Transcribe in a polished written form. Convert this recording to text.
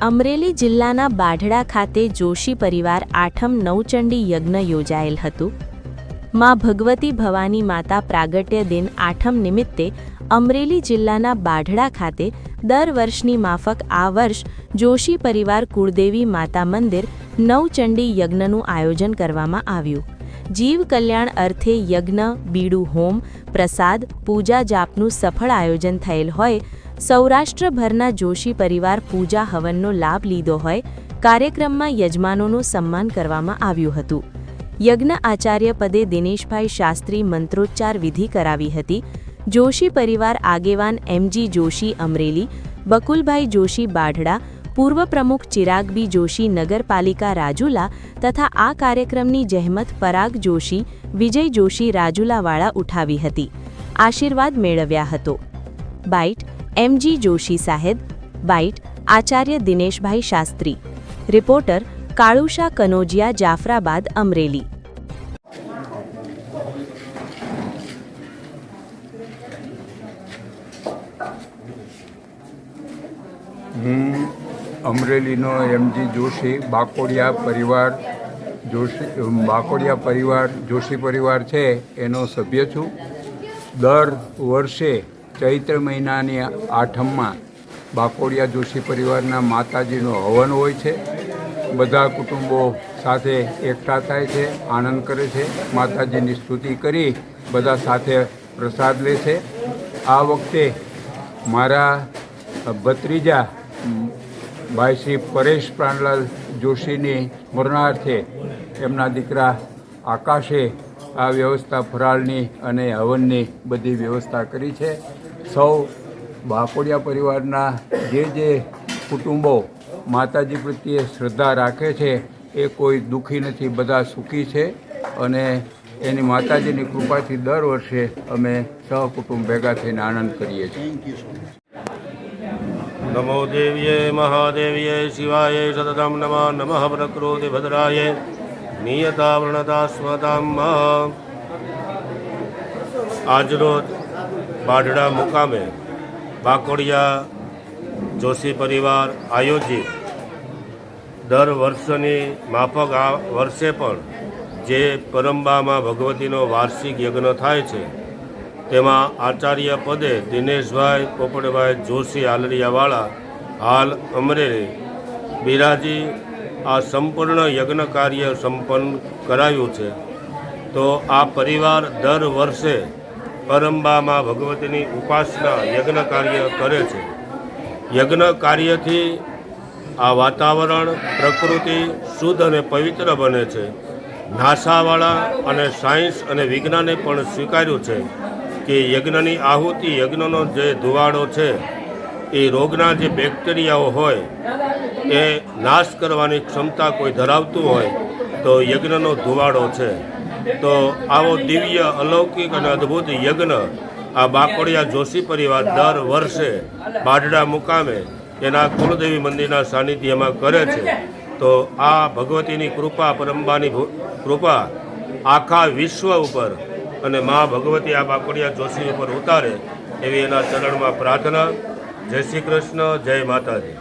અમરેલી જિલ્લાના બાઢડા ખાતે જોશી પરિવાર આઠમ નવચંડી યજ્ઞ યોજાયેલ હતું। માં ભગવતી ભવાની માતા પ્રાગટ્ય દિન આઠમ નિમિત્તે અમરેલી જિલ્લાના બાઢડા ખાતે દર વર્ષની માફક આ વર્ષ જોશી પરિવાર કુળદેવી માતા મંદિર નવચંડી યજ્ઞનું આયોજન કરવામાં આવ્યું। જીવ કલ્યાણ અર્થે યજ્ઞ, બીડું હોમ, પ્રસાદ, પૂજા જાપનું સફળ આયોજન થયેલ હોય સૌરાષ્ટ્રભરના જોશી પરિવાર પૂજા હવનનો લાભ લીધો હોય કાર્યક્રમમાં યજમાનોનું સન્માન કરવામાં આવ્યું હતું। યજ્ઞ આચાર્ય પદે દિનેશભાઈ શાસ્ત્રી મંત્રોચ્ચાર વિધિ કરાવી હતી। જોશી પરિવાર આગેવાન એમજી જોશી અમરેલી, બકુલભાઈ જોશી બાઢડા, પૂર્વ પ્રમુખ ચિરાગ બી જોશી નગરપાલિકા રાજુલા તથા આ કાર્યક્રમની જહેમત પરાગ જોશી, વિજય જોશી રાજુલાવાળા ઉઠાવી હતી। આશીર્વાદ મેળવ્યા હતો। બાઇટ એમજી જોશી સાહેબ, બાઇટ આચાર્ય દિનેશભાઈ શાસ્ત્રી, રિપોર્ટર કાળુશા કનોજિયા, જાફરાબાદ, અમરેલી। હું અમરેલીનો એમજી જોશી બાકોડિયા પરિવાર જોશી પરિવાર છે એનો સભ્ય છું। દર વર્ષે ચૈત્ર મહિનાની આઠમમાં બાકોડિયા જોશી પરિવારના માતાજીનો હવન હોય છે। બધા કુટુંબો સાથે એકઠા થાય છે, આનંદ કરે છે, માતાજીની સ્તુતિ કરી બધા સાથે પ્રસાદ લે છે। આ વખતે મારા ભત્રીજા ભાઈ શ્રી પરેશ પ્રાણલાલ જોશીની સ્મરણાર્થે એમના દીકરા આકાશે આ વ્યવસ્થા ફરાળની અને હવનની બધી વ્યવસ્થા કરી છે। સૌ બાકોડિયા પરિવારના જે કુટુંબો માતાજી પ્રત્યે શ્રદ્ધા રાખે છે એ કોઈ દુઃખી નથી, બધા સુખી છે અને એની માતાજીની કૃપાથી દર વર્ષે અમે સહકુટુંબ ભેગા થઈને આનંદ કરીએ છીએ। નમો દેવ્યે મહાદેવ્યે શિવાય સતતમ નમઃ નમઃ પ્રકૃતિ ભદ્રાય નિયતા વર્ણતા સ્મતામ। આજરોજ બાઢડા મુકામે બાકોડિયા જોશી પરિવાર આયોજિત દર વર્ષની માફક આ વર્ષે પણ જે પરંબામાં ભગવતીનો વાર્ષિક યજ્ઞ થાય છે તેમાં આચાર્ય પદે દિનેશભાઈ પોપટભાઈ જોશી આલડિયાવાળા હાલ અમરેલી બિરાજી આ સંપૂર્ણ યજ્ઞ કાર્ય સંપન્ન કરાયું છે। તો આ પરિવાર દર વર્ષે પરંબામાં ભગવતીની ઉપાસના યજ્ઞ કાર્ય કરે છે। યજ્ઞ કાર્યથી આ વાતાવરણ પ્રકૃતિ શુદ્ધ અને પવિત્ર બને છે। નાસાવાળા અને સાયન્સ અને વિજ્ઞાને પણ સ્વીકાર્યું છે કે યજ્ઞની આહુતિ, યજ્ઞનો જે ધુવાડો છે એ રોગના જે બેક્ટેરિયાઓ હોય એ નાશ કરવાની ક્ષમતા કોઈ ધરાવતું હોય તો યજ્ઞનો ધુવાડો છે। તો આવો દિવ્ય અલૌકિક અને અદ્ભુત યજ્ઞ આ બાકોડિયા જોશી પરિવાર દર વર્ષે બાઢડા મુકામે એના કુળદેવી મંદિરના સાનિધ્યમાં કરે છે। તો આ ભગવતીની કૃપા, પરંબાની કૃપા આખા વિશ્વ ઉપર અને મા ભગવતી આ બાકોડિયા જોશી ઉપર ઉતારે એવી એના ચરણમાં પ્રાર્થના। જય શ્રી કૃષ્ણ, જય માતાજી।